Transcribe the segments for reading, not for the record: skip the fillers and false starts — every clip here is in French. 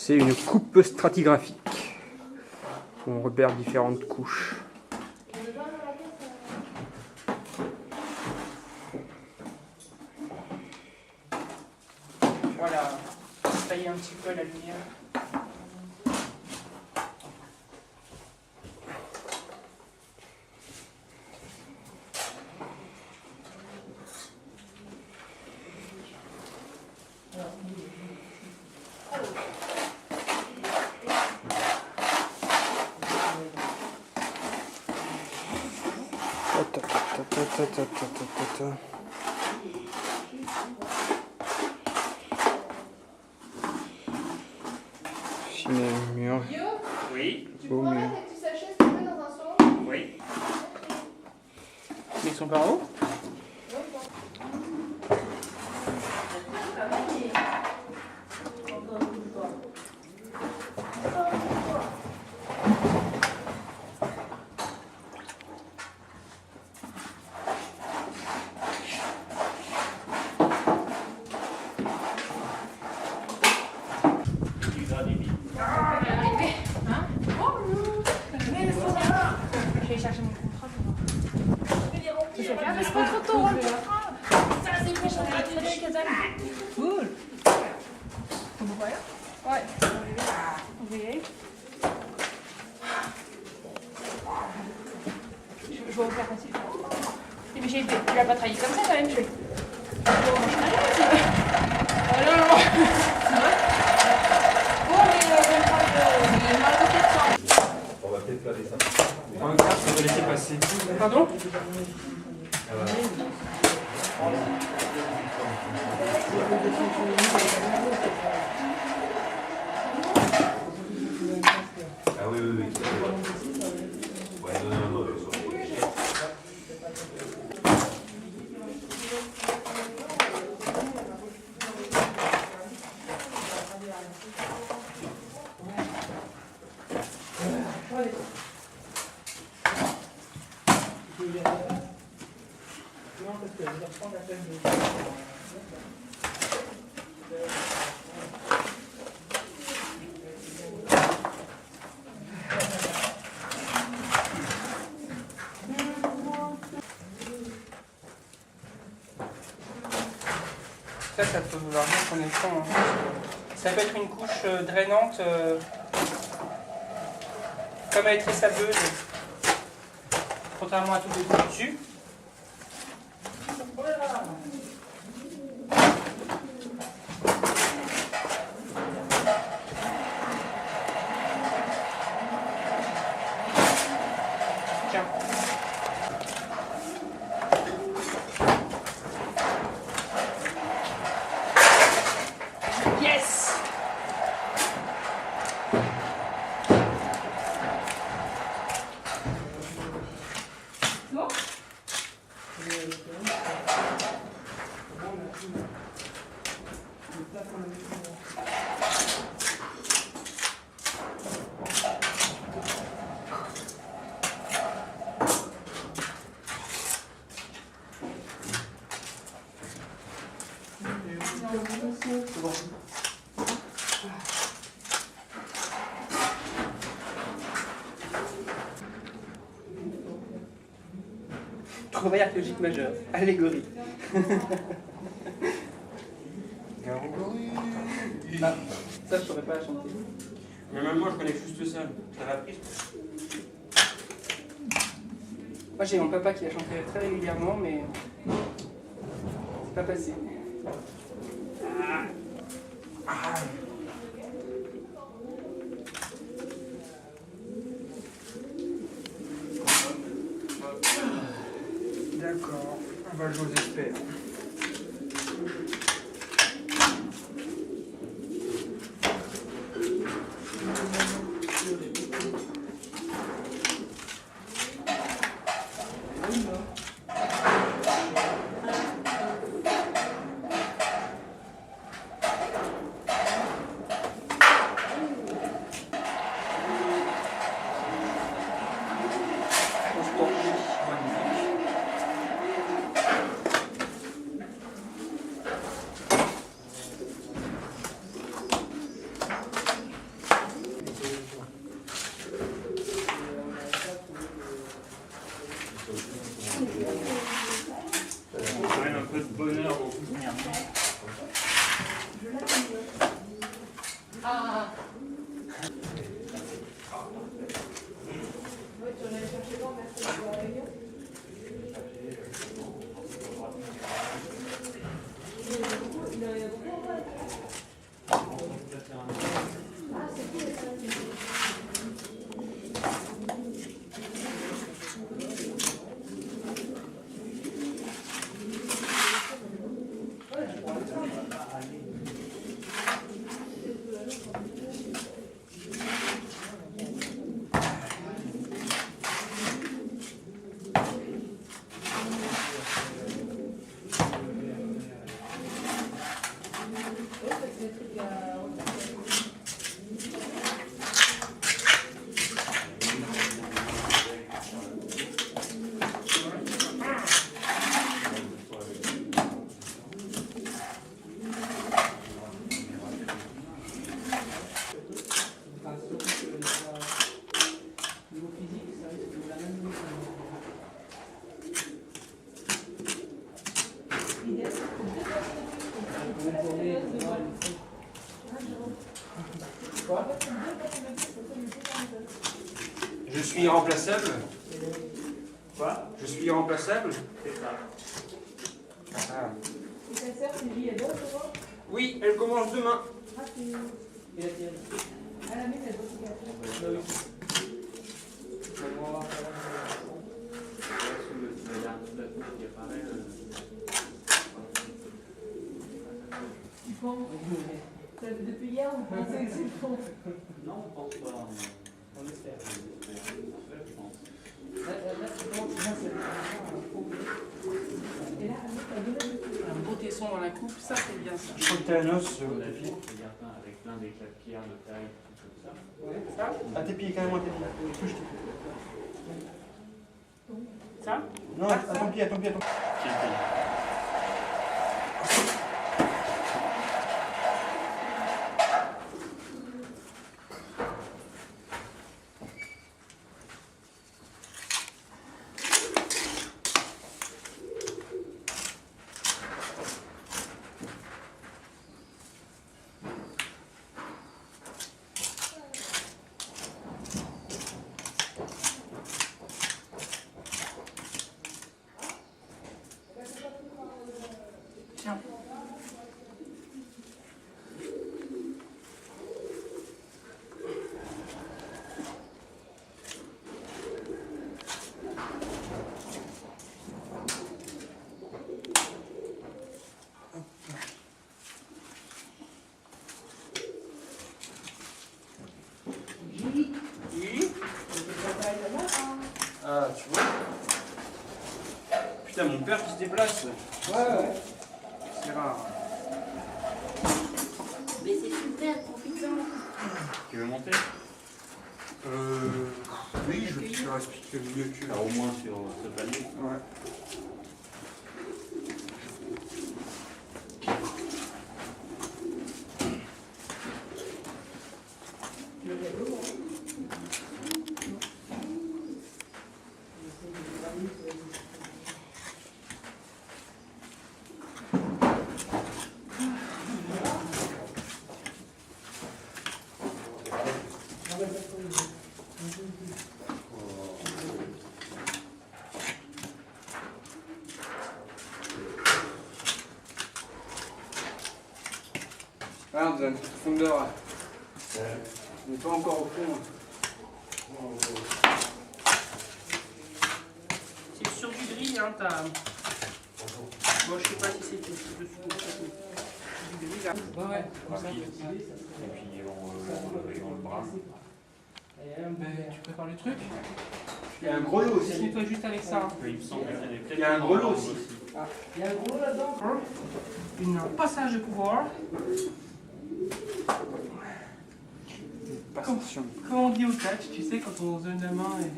C'est une coupe stratigraphique. On repère différentes couches. Voilà, tailler un petit peu la lumière. Chiner le mur. Oui. Tu pourrais mettre tes petits sachets s'il te plaît dans un seau? Oui. Mais ils sont par où? Je vais chercher mon contrat. C'est pas trop tôt, le contrat. Ça, c'est une méchante très bien, cool. Vous voyez? Ouais. Vous voyez? Je vais vous faire facile. Mais tu l'as pas trahi comme ça quand même, je fais. On va peut-être laver ça. On va laisser passer. Pardon? Ah oui, oui, oui. Ouais, non, non, non. Non, parce que je vais reprendre la peine de... Ça peut vouloir dire qu'on est con. Hein. Ça peut être une couche drainante, comme elle est très sableuse, contrairement à toutes les couches dessus. Tiens. Yes! Non? C'est bon. Trouvaille archéologique majeure, allégorie. Ah, ça je pourrais pas la chanter. Mais même moi je connais juste ça. Ça l'a pris. Moi j'ai mon papa qui la chantait très régulièrement, mais c'est pas passé. D'accord, on va jouer aux experts. bonheur au souvenir. Ah. Ouais, tu en allais chercher quand mercredi pour la réunion? Il en a beaucoup, ouais. Ah, c'est cool, ça. Je suis irremplaçable. Quoi? Je suis irremplaçable. C'est ça. Ah. Et ta sœur, Sylvie, elle bosse souvent? Oui, elle commence demain. Ah, c'est... Et la tienne? Ah, la mienne, elle bosse aussi après. Bah oui. On va voir ça là. Tu penses? Depuis hier, on pensait que c'est bon. Non, on pense pas. On espère. Je pense. Là, tu commences à faire Et là, elle a donné un beau tesson dans la coupe, ça c'est bien ça. Je crois que t'as un os. On a vu, regarde pas, avec plein d'éclats de pierre de taille, tout comme ça. Ouais, ça? À tes pieds, carrément à tes pieds. Touche tes pieds. Ça? Non, à ton pied, à ton pied, à ton pied. Tiens, tiens. Tiens. Oui. Ah, tu vois. Putain, mon père qui se déplace. Ouais. C'est rare. Mais c'est super, profitant. Tu veux monter? Oui, je vais expliquer mieux que Alors, au moins sur ce palier. Ouais. Ah, on a une petite profondeur. On n'est pas encore au fond. C'est sur du gris, hein, t'as. Moi, je sais pas si c'est dessus ou du gris là. Ouais, comme ça. Et puis on le bras. Tu prépares le truc? Il y a un gros lot aussi. Nettoie juste avec ça. Il me semble qu'il y en avait peut-être. Il y a un gros lot aussi. Il y a un gros là-dedans. Un passage de pouvoir. Passation. Comme on dit au catch, tu sais, quand on se donne la main et.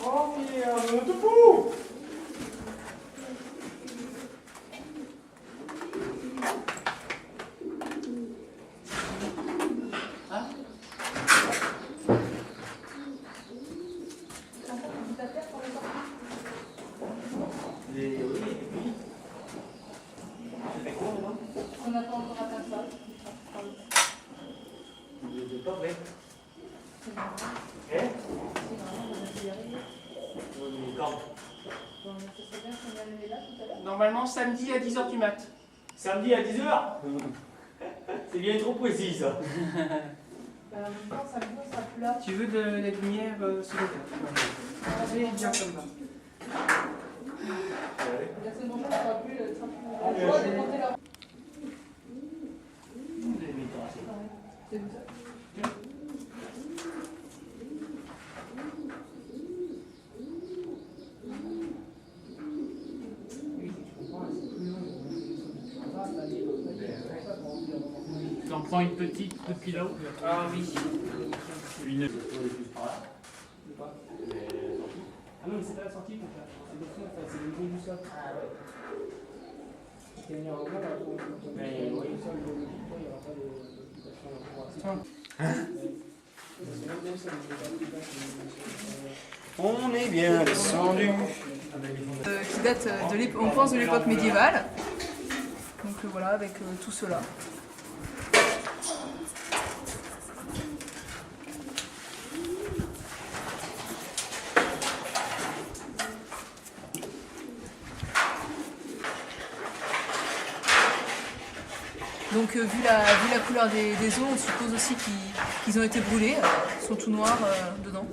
Oh, merde, debout! T'as fait pour les enfants? Normalement, samedi à 10h du mat. Samedi à 10h. C'est bien trop précis ça. Tu veux de la lumière sur le cas. C'est bien comme ça. Tu en prends une petite depuis là-haut. Ah oui. Une. Ah non, mais c'est pas la sortie, c'est des fonds, c'est le niveau du sol. Ah ouais. Mais oui. On est bien descendu. Qui date on pense de l'époque médiévale. Donc voilà, avec tout cela. Donc vu la couleur des os, on suppose aussi qu'ils ont été brûlés, ils sont tout noirs dedans.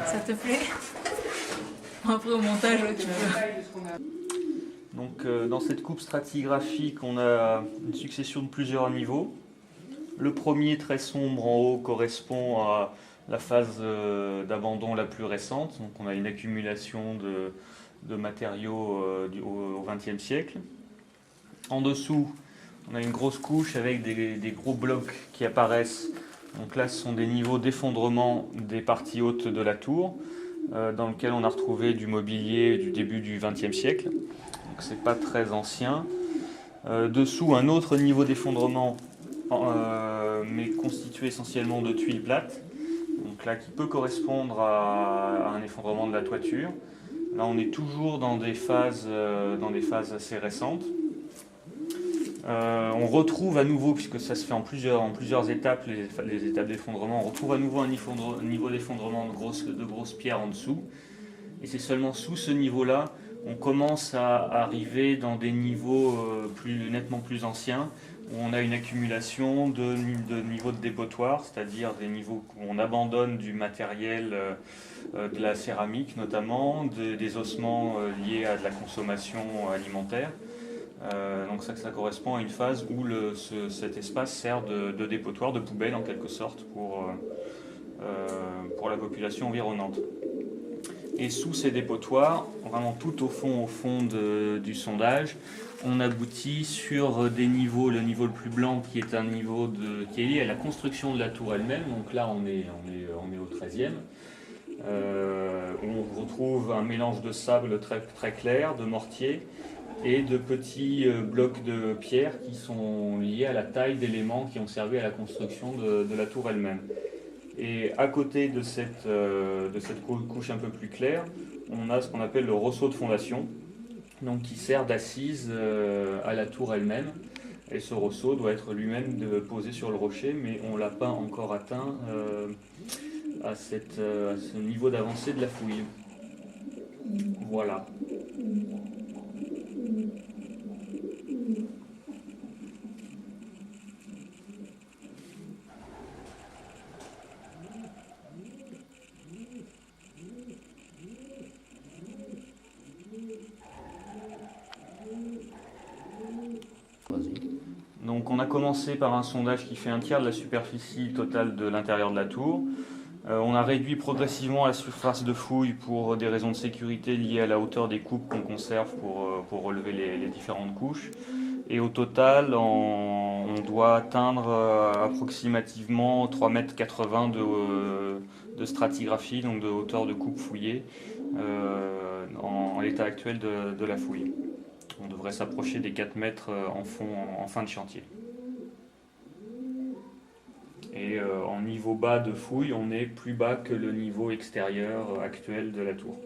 Ça te plaît? Après au montage, tu peux. Donc dans cette coupe stratigraphique, on a une succession de plusieurs niveaux. Le premier, très sombre en haut, correspond à la phase d'abandon la plus récente. Donc on a une accumulation de matériaux au XXe siècle. En dessous, on a une grosse couche avec des gros blocs qui apparaissent. Donc là, ce sont des niveaux d'effondrement des parties hautes de la tour, dans lequel on a retrouvé du mobilier du début du XXe siècle. Donc c'est pas très ancien. Dessous, un autre niveau d'effondrement, mais constitué essentiellement de tuiles plates. Donc là, qui peut correspondre à un effondrement de la toiture. Là, on est toujours dans des phases assez récentes. On retrouve à nouveau, puisque ça se fait en plusieurs étapes, les étapes d'effondrement, on retrouve à nouveau un niveau d'effondrement de grosses pierres en dessous. Et c'est seulement sous ce niveau-là, on commence à arriver dans des niveaux nettement plus anciens, où on a une accumulation de niveaux de dépotoir, c'est-à-dire des niveaux où on abandonne du matériel, de la céramique notamment, des ossements liés à de la consommation alimentaire. Donc ça correspond à une phase où cet espace sert de dépotoir, de poubelle en quelque sorte pour la population environnante. Et sous ces dépotoirs, vraiment tout au fond du sondage, on aboutit sur des niveaux, le niveau le plus blanc qui est un niveau qui est lié à la construction de la tour elle-même. Donc là on est au 13e. On retrouve un mélange de sable très, très clair, de mortier, et de petits blocs de pierre qui sont liés à la taille d'éléments qui ont servi à la construction de la tour elle-même. Et à côté de cette couche un peu plus claire, on a ce qu'on appelle le ressaut de fondation, donc qui sert d'assise à la tour elle-même. Et ce ressaut doit être lui-même posé sur le rocher, mais on ne l'a pas encore atteint à ce niveau d'avancée de la fouille. Voilà. Donc on a commencé par un sondage qui fait un tiers de la superficie totale de l'intérieur de la tour. On a réduit progressivement la surface de fouille pour des raisons de sécurité liées à la hauteur des coupes qu'on conserve pour relever les différentes couches. Et au total, on doit atteindre approximativement 3,80 m de stratigraphie, donc de hauteur de coupe fouillée, en l'état actuel de la fouille. On devrait s'approcher des 4 mètres en fin de chantier. Et en niveau bas de fouille, on est plus bas que le niveau extérieur actuel de la tour.